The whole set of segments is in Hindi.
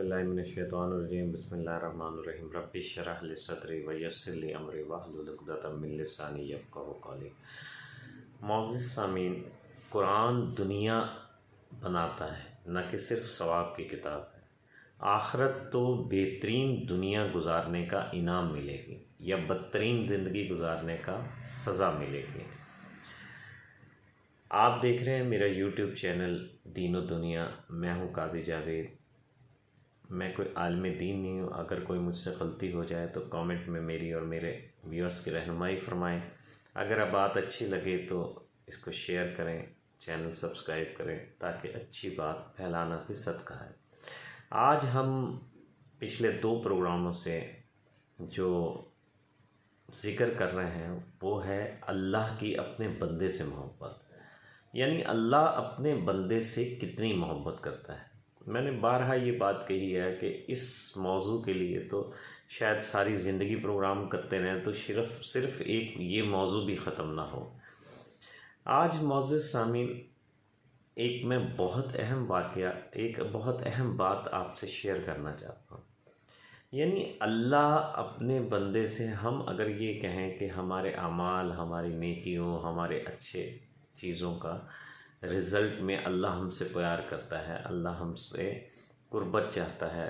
औज़ुबिल्लाहिमिनश्शैतानिर्रजीम बिस्मिल्लाहिर्रहमानिर्रहीम रब्बि इश्रह ली सदरी व यस्सिर ली अमरी वहलुल उक़दतम मिन लिसानी यफ़क़हू क़ौली। मौज़ूद सामीन, कुरान दुनिया बनाता है, न कि सिर्फ सवाब की किताब है। आखिरत तो बेहतरीन दुनिया गुजारने का इनाम मिलेगी या बदतरीन ज़िंदगी गुजारने का सज़ा मिलेगी। आप देख रहे हैं मेरा यूट्यूब चैनल दीन दुनिया। मैं हूं काजी जावेद। मैं कोई आलिम दीन नहीं हूँ। अगर कोई मुझसे गलती हो जाए तो कमेंट में मेरी और मेरे व्यूअर्स की रहनुमाई फरमाएं। अगर अब बात अच्छी लगे तो इसको शेयर करें, चैनल सब्सक्राइब करें, ताकि अच्छी बात फैलाना भी सदका है। आज हम पिछले 2 प्रोग्रामों से जो ज़िक्र कर रहे हैं वो है अल्लाह की अपने बंदे से मोहब्बत, यानी अल्लाह अपने बंदे से कितनी मोहब्बत करता है। मैंने बारहा ये बात कही है कि इस मौजू के लिए तो शायद सारी ज़िंदगी प्रोग्राम करते रहें तो सिर्फ एक ये मौजू भी ख़त्म ना हो। आज मौजूद सामीन, एक मैं बहुत अहम वाक़या, एक बहुत अहम बात आपसे शेयर करना चाहता हूँ। यानी अल्लाह अपने बंदे से, हम अगर ये कहें कि हमारे अमाल, हमारी नेकियों, हमारे अच्छे चीज़ों का रिज़ल्ट में अल्लाह हमसे प्यार करता है, अल्लाह हमसे कुर्बत चाहता है,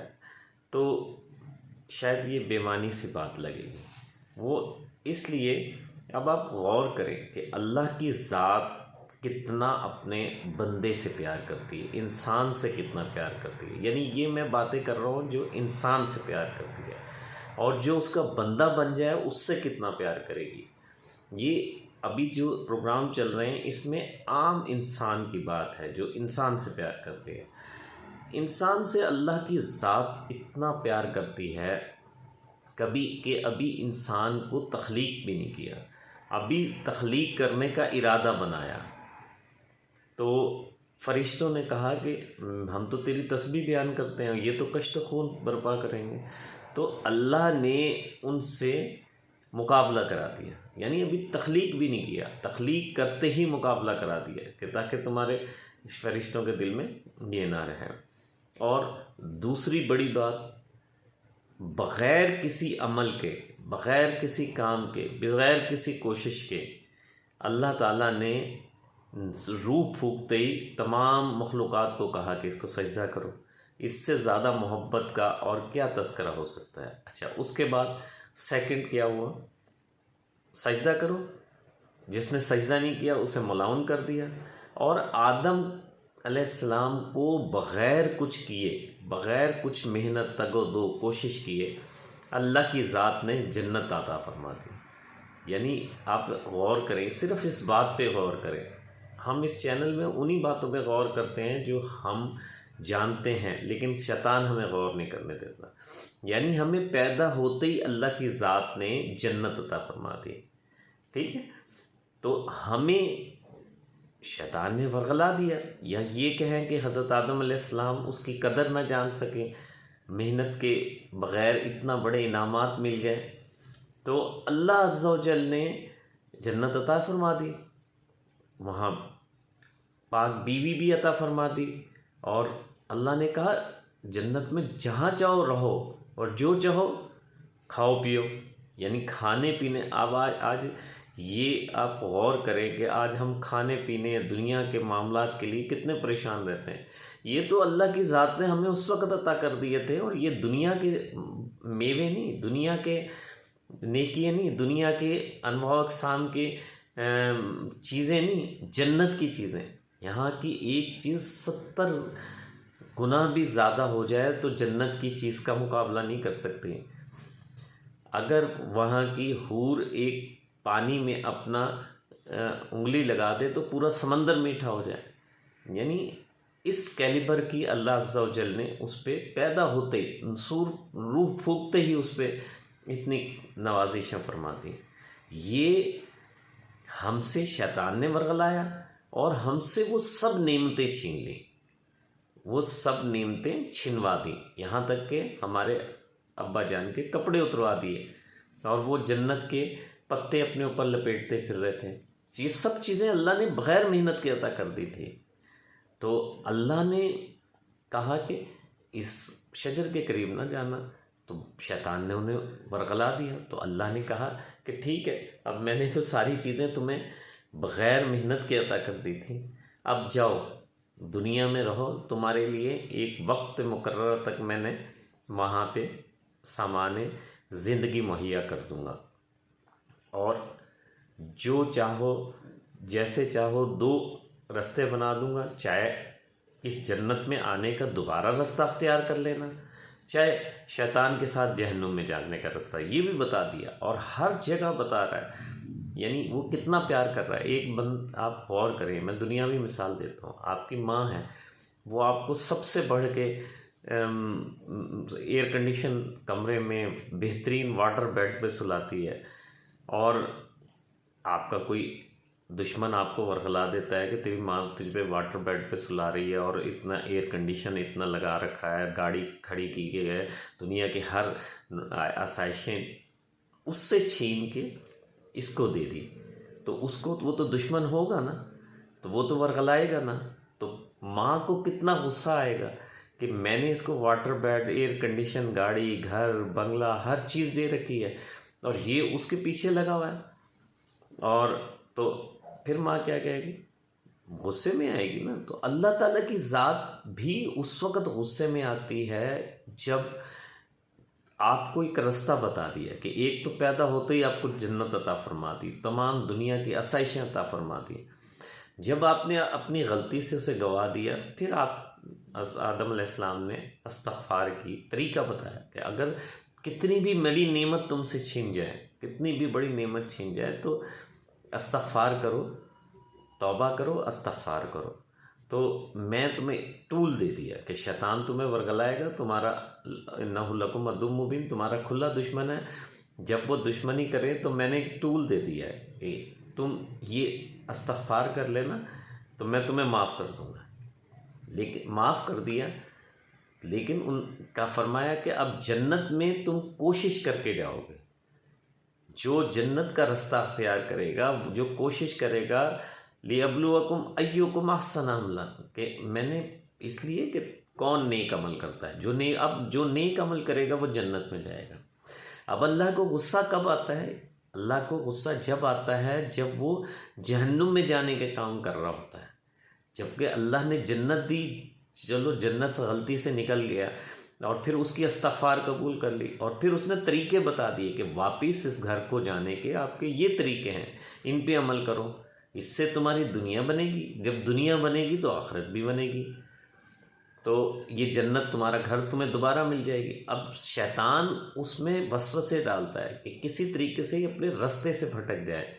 तो शायद ये बेमानी सी बात लगेगी। वो इसलिए अब आप गौर करें कि अल्लाह की ज़ात कितना अपने बंदे से प्यार करती है, इंसान से कितना प्यार करती है। यानी ये मैं बातें कर रहा हूँ जो इंसान से प्यार करती है, और जो उसका बंदा बन जाए उससे कितना प्यार करेगी। ये अभी जो प्रोग्राम चल रहे हैं इसमें आम इंसान की बात है जो इंसान से प्यार करती है। इंसान से अल्लाह की ज़ात इतना प्यार करती है कभी कि अभी इंसान को तख्लीक भी नहीं किया, अभी तख्लीक करने का इरादा बनाया तो फरिश्तों ने कहा कि हम तो तेरी तस्बीह बयान करते हैं, ये तो कश्त खून बर्पा करेंगे। तो अल्लाह ने उनसे मुकाबला करा दिया, यानी अभी तख्लीक भी नहीं किया, तख्लीक करते ही मुकाबला करा दिया कि ताकि तुम्हारे फरिश्तों के दिल में ये ना रहे। और दूसरी बड़ी बात, बग़ैर किसी अमल के, बग़ैर किसी काम के, बग़ैर किसी कोशिश के अल्लाह ताला ने रूह फूकते ही तमाम मखलूक़ात को कहा कि इसको सजदा करो। इससे ज़्यादा मोहब्बत का और क्या तज़किरा हो सकता है। अच्छा, उसके बाद सेकंड क्या हुआ, सजदा करो। जिसने सजदा नहीं किया उसे मलाउन कर दिया। और आदम अलैहिस्सलाम को बग़ैर कुछ किए, बग़ैर कुछ मेहनत तगो दो कोशिश किए, अल्लाह की ज़ात ने जन्नत अता फरमा दी। यानी आप गौर करें, सिर्फ़ इस बात पे गौर करें। हम इस चैनल में उन्हीं बातों पे गौर करते हैं जो हम जानते हैं, लेकिन शैतान हमें गौर नहीं करने देता। यानी हमें पैदा होते ही अल्लाह की ज़ात ने जन्नत अता फरमा दी। ठीक है, तो हमें शैतान ने वरगला दिया, या ये कहें कि हज़रत आदम अलैहिस्सलाम उसकी कदर ना जान सके, मेहनत के बग़ैर इतना बड़े इनामात मिल गए, तो अल्लाह अज़्ज़ा व जल ने जन्नत अता फरमा दी, वहाँ पाक बीवी भी अता फरमा दी। और अल्लाह ने कहा जन्नत में जहाँ चाहो रहो और जो चाहो खाओ पियो। यानी खाने पीने, अब आज ये आप गौर करें कि आज हम खाने पीने, दुनिया के मामलात के लिए कितने परेशान रहते हैं। ये तो अल्लाह की ज़ात ने हमें उस वक़्त अता कर दिए थे, और ये दुनिया के मेवे नहीं, दुनिया के नेकियां नहीं, दुनिया के अनवाዕ अक़साम के चीज़ें नहीं, जन्नत की चीज़ें। यहाँ की एक चीज़ 70 गुना भी ज़्यादा हो जाए तो जन्नत की चीज़ का मुकाबला नहीं कर सकती। अगर वहाँ की हूर एक पानी में अपना उंगली लगा दे तो पूरा समंदर मीठा हो जाए। यानी इस कैलिबर की अल्लाह अज़्ज़ा व जल ने उस पर पैदा होते ही, रूह फूकते ही उस पर इतनी नवाजिशें फरमा दी। ये हमसे शैतान ने वरगलाया और हमसे वो सब नेमतें छीन ली, वो सब नेमतें छिनवा दी। यहाँ तक कि हमारे अब्बा जान के कपड़े उतरवा दिए, और वो जन्नत के पत्ते अपने ऊपर लपेटते फिर रहे थे। ये सब चीज़ें अल्लाह ने बग़ैर मेहनत के अता कर दी थी। तो अल्लाह ने कहा कि इस शजर के करीब ना जाना। तो शैतान ने उन्हें वरगला दिया। तो अल्लाह ने कहा कि ठीक है, अब मैंने तो सारी चीज़ें तुम्हें बग़ैर मेहनत के अता कर दी थी, अब जाओ दुनिया में रहो, तुम्हारे लिए एक वक्त मुकर्रर तक मैंने वहाँ पे सामान ज़िंदगी मुहैया कर दूँगा, और जो चाहो जैसे चाहो 2 रास्ते बना दूँगा, चाहे इस जन्नत में आने का दोबारा रास्ता अख्तियार कर लेना, चाहे शैतान के साथ जहन्नुम में जाने का रास्ता। ये भी बता दिया और हर जगह बता रहा है, यानी वो कितना प्यार कर रहा है। एक बंद आप गौर करें, मैं दुनियावी मिसाल देता हूँ। आपकी माँ है, वो आपको सबसे बढ़ के एयर कंडीशन कमरे में बेहतरीन वाटर बेड पे सुलाती है, और आपका कोई दुश्मन आपको वरगला देता है कि तेरी माँ तुझ पे वाटर बेड पे सुला रही है और इतना एयर कंडीशन इतना लगा रखा है, गाड़ी खड़ी की गई है, दुनिया की हर आसाइशें उससे छीन के इसको दे दी, तो उसको वो तो दुश्मन होगा ना, तो वो तो वरगलाएगा ना। तो माँ को कितना गुस्सा आएगा कि मैंने इसको वाटर बेड, एयर कंडीशन, गाड़ी, घर, बंगला, हर चीज़ दे रखी है और ये उसके पीछे लगा हुआ है। और तो फिर माँ क्या कहेगी? गुस्से में आएगी ना। तो अल्लाह ताला की ज़ात भी उस वक़्त गुस्से में आती है जब आपको एक रास्ता बता दिया कि एक तो पैदा होते ही आपको जन्नत अता फरमा दी, तमाम दुनिया की आसाइशें अता फरमा दी। जब आपने अपनी गलती से उसे गवा दिया, फिर आप आदम अलैहिस्सलाम ने इस्तिग़फ़ार की तरीका बताया कि अगर कितनी भी बड़ी नेमत तुमसे छीन जाए, कितनी भी बड़ी नेमत छीन जाए, तो इस्तिग़फ़ार करो, तौबा करो, इस्तिग़फ़ार करो। तो मैं तुम्हें टूल दे दिया कि शैतान तुम्हें वरगलाएगा, तुम्हारा इन्नहु लकुम अदुव्वुम मुबीन, तुम्हारा खुला दुश्मन है। जब वो दुश्मनी करे तो मैंने एक टूल दे दिया है कि तुम ये इस्तिग़फ़ार कर लेना, तो मैं तुम्हें माफ़ कर दूँगा। लेकिन माफ़ कर दिया, लेकिन उनका फरमाया कि अब जन्नत में तुम कोशिश करके जाओगे। जो जन्नत का रास्ता अख्तियार करेगा, जो कोशिश करेगा, लियब्लुवकुम अय्युकुम अहसनु अमला, कि मैंने इसलिए कि कौन नेक अमल करता है, जो नेक अमल करेगा वो जन्नत में जाएगा। अब अल्लाह को गुस्सा कब आता है? अल्लाह को गुस्सा जब आता है जब वो जहन्नुम में जाने के काम कर रहा होता है। जबकि अल्लाह ने जन्नत दी, चलो जन्नत से गलती से निकल गया, और फिर उसकी इस्तिग़फ़ार कबूल कर ली, और फिर उसने तरीके बता दिए कि वापस इस घर को जाने के आपके ये तरीके हैं, इन पे अमल करो, इससे तुम्हारी दुनिया बनेगी, जब दुनिया बनेगी तो आखिरत भी बनेगी, तो ये जन्नत तुम्हारा घर तुम्हें दोबारा मिल जाएगी। अब शैतान उसमें वसवसे डालता है कि किसी तरीके से अपने रास्ते से भटक जाए,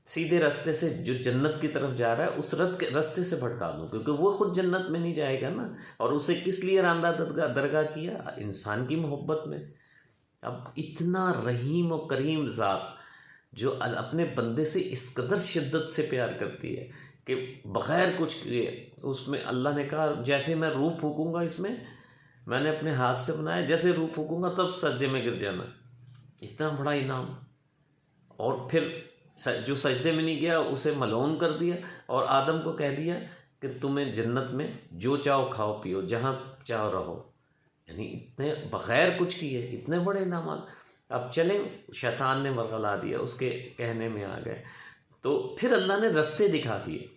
सीधे रास्ते से जो जन्नत की तरफ जा रहा है उस रास्ते से भटका दूँ, क्योंकि वो खुद जन्नत में नहीं जाएगा ना। और उसे किस लिए रांदा दरगाह किया? इंसान की मोहब्बत में। अब इतना रहीम और करीम ज़ात जो अपने बंदे से इस कदर शिद्दत से प्यार करती है कि बग़ैर कुछ किए उसमें अल्लाह ने कहा जैसे मैं रूह फूकूँगा, इसमें मैंने अपने हाथ से बनाया, जैसे रूह फूकूँगा तब सजदे में गिर जाना। इतना बड़ा इनाम। और फिर जो सजदे में नहीं गया उसे मलऊन कर दिया, और आदम को कह दिया कि तुम्हें जन्नत में जो चाहो खाओ पियो, जहाँ चाहो रहो। यानी इतने बग़ैर कुछ किए इतने बड़े इनाम। अब चलें, शैतान ने वरगला दिया, उसके कहने में आ गए, तो फिर अल्लाह ने रास्ते दिखा दिए,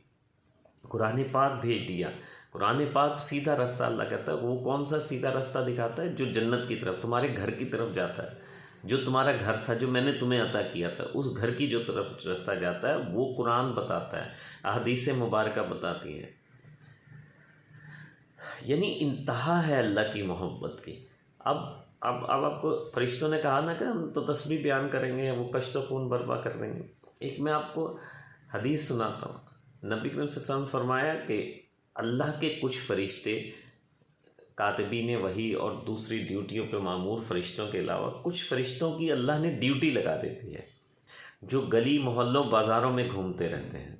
कुरान पाक भेज दिया। कुरान पाक सीधा रास्ता अल्लाह कहता है, वो कौन सा सीधा रास्ता दिखाता है? जो जन्नत की तरफ, तुम्हारे घर की तरफ जाता है। जो तुम्हारा घर था, जो मैंने तुम्हें अता किया था, उस घर की जो तरफ रास्ता जाता है वो कुरान बताता है, अहदीसें मुबारका बताती हैं। यानी इंतहा है अल्लाह की मोहब्बत की। अब आपको फरिश्तों ने कहा ना कि हम तो तस्बीह बयान करेंगे, वो कश्त खून बर्पा कर देंगे। एक मैं आपको हदीस सुनाता हूँ। नबी करीम सल्लल्लाहु अलैहि वसल्लम फरमाया कि अल्लाह के कुछ फरिश्ते कातिबीन वही और दूसरी ड्यूटियों पे मामूर फ़रिश्तों के अलावा कुछ फ़रिश्तों की अल्लाह ने ड्यूटी लगा देती है, जो गली मोहल्लों बाज़ारों में घूमते रहते हैं,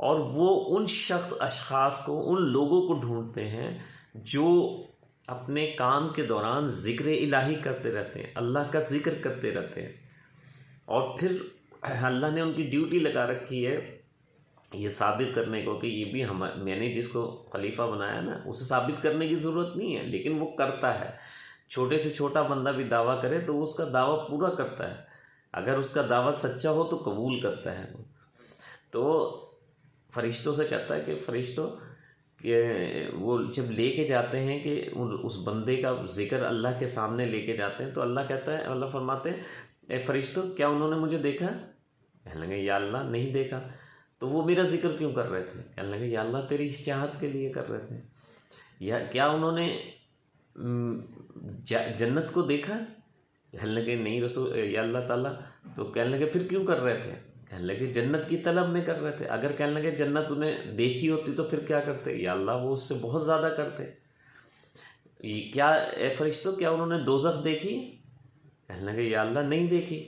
और वो उन अशख़ास को, उन लोगों को ढूंढते हैं जो अपने काम के दौरान ज़िक्र इलाही करते रहते हैं, अल्लाह का ज़िक्र करते रहते हैं। और फिर अल्लाह ने उनकी ड्यूटी लगा रखी है ये साबित करने को कि ये भी मैंने जिसको खलीफा बनाया ना, उसे साबित करने की ज़रूरत नहीं है, लेकिन वो करता है। छोटे से छोटा बंदा भी दावा करे तो वो उसका दावा पूरा करता है, अगर उसका दावा सच्चा हो तो कबूल करता है वो। तो फरिश्तों से कहता है कि फरिश्तों कि वो जब लेके जाते हैं कि उस बंदे का जिक्र अल्लाह के सामने लेके जाते हैं, तो अल्लाह कहता है, अल्लाह फरमाते हैं, ए फरिश्तों क्या उन्होंने मुझे देखा? कहने लगे या अल्लाह नहीं देखा। तो वो मेरा जिक्र क्यों कर रहे थे? कहने लगे या अल्लाह तेरी चाहत के लिए कर रहे थे। या क्या उन्होंने जन्नत को देखा? कहने लगे नहीं रसूल या अल्लाह ताला। तो कहने लगे फिर क्यों कर रहे थे? कहने लगे जन्नत की तलब में कर रहे थे। अगर कहने लगे जन्नत उन्हें देखी होती तो फिर क्या करते? या अल्लाह वो उससे बहुत ज़्यादा करते। क्या ए फरिश्तों क्या उन्होंने दोज़ख देखी? कहने लगे या अल्लाह नहीं देखी।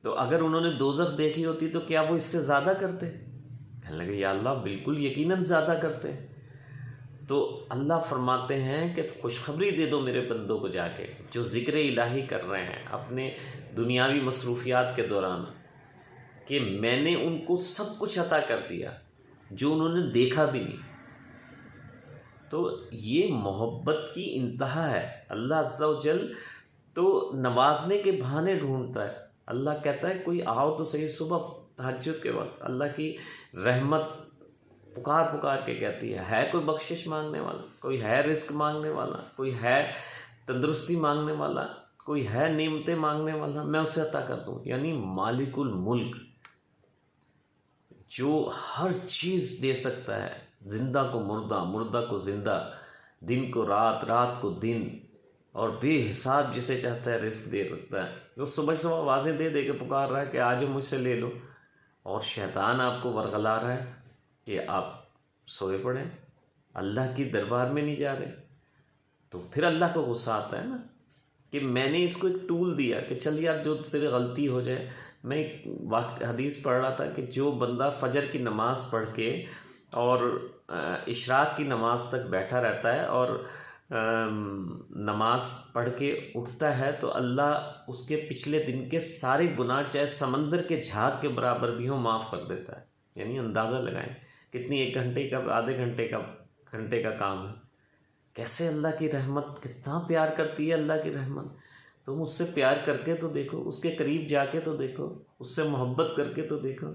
तो अगर उन्होंने दोज़ख देखी होती तो क्या वो इससे ज़्यादा करते? कहने लगे या अल्लाह बिल्कुल यकीनन ज़्यादा करते। तो अल्लाह फरमाते हैं कि खुशखबरी दे दो मेरे बंदों को जाके, जो ज़िक्र इलाही कर रहे हैं अपने दुनियावी मसरूफियात के दौरान, कि मैंने उनको सब कुछ अता कर दिया जो उन्होंने देखा भी नहीं। तो ये मोहब्बत की इंतहा है। अल्लाह अज़्ज़ा व जल तो नवाजने के बहाने ढूंढता है। अल्लाह कहता है कोई आओ तो सही, सुबह तहज्जुद के वक्त अल्लाह की रहमत पुकार पुकार के कहती है कोई बख्शिश मांगने वाला, कोई है रिस्क मांगने वाला, कोई है तंदुरुस्ती मांगने वाला, कोई है नेमतें मांगने वाला, मैं उसे अता कर दूँ। यानी मालिकुल मुल्क जो हर चीज़ दे सकता है, जिंदा को मुर्दा, मुर्दा को जिंदा, दिन को रात, रात को दिन, और बेहिसाब जिसे चाहता है रिस्क दे सकता है। तो सुबह सुबह आवाज़ें दे दे के पुकार रहा है कि आज मुझसे ले लो, और शैतान आपको वरगला रहा है कि आप सोए पड़े, अल्लाह की दरबार में नहीं जा रहे। तो फिर अल्लाह को गुस्सा आता है ना कि मैंने इसको एक टूल दिया कि चल यार जो तेरी गलती हो जाए। मैं एक हदीस पढ़ रहा था कि जो बंदा फजर की नमाज़ पढ़ के और इशराक की नमाज तक बैठा रहता है और नमाज पढ़ के उठता है, तो अल्लाह उसके पिछले दिन के सारे गुनाह चाहे समंदर के झाग के बराबर भी हो माफ़ कर देता है। यानी अंदाज़ा लगाएं कितनी, 1 घंटे का, आधे घंटे का काम है। कैसे अल्लाह की रहमत, कितना प्यार करती है अल्लाह की रहमत। तुम उससे प्यार करके तो देखो, उसके करीब जाके तो देखो, उससे मोहब्बत करके तो देखो।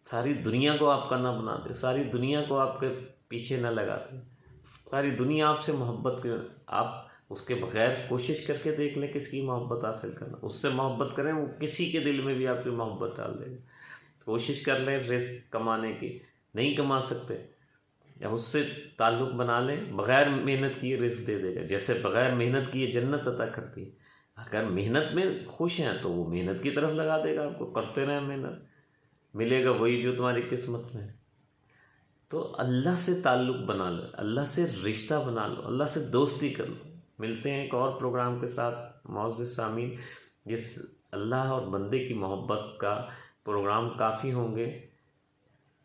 सारी दुनिया को आपका ना बना दे, सारी दुनिया को आपके पीछे ना लगा दे, सारी दुनिया आपसे मोहब्बत कर, आप उसके बगैर कोशिश करके देख लें किसकी मोहब्बत हासिल करना। उससे मोहब्बत करें, वो किसी के दिल में भी आपकी मोहब्बत डाल देगा। कोशिश कर लें रिस्क कमाने की, नहीं कमा सकते, या उससे ताल्लुक़ बना लें, बग़ैर मेहनत किए रिस्क दे देगा। जैसे बग़ैर मेहनत किए जन्नत अता करती है। अगर मेहनत में खुश हैं तो वो मेहनत की तरफ लगा देगा आपको, करते रहें मेहनत, मिलेगा वही जो तुम्हारी किस्मत में है। तो अल्लाह से ताल्लुक़ बना लो, अल्लाह से रिश्ता बना लो, अल्लाह से दोस्ती कर लो। मिलते हैं एक और प्रोग्राम के साथ मौजूद सामीन, जिस अल्लाह और बंदे की मोहब्बत का प्रोग्राम काफ़ी होंगे।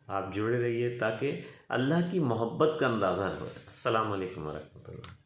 आप जुड़े रहिए ताकि अल्लाह की मोहब्बत का अंदाज़ा हो। अस्सलाम वालेकुम वरहमतुल्लाह।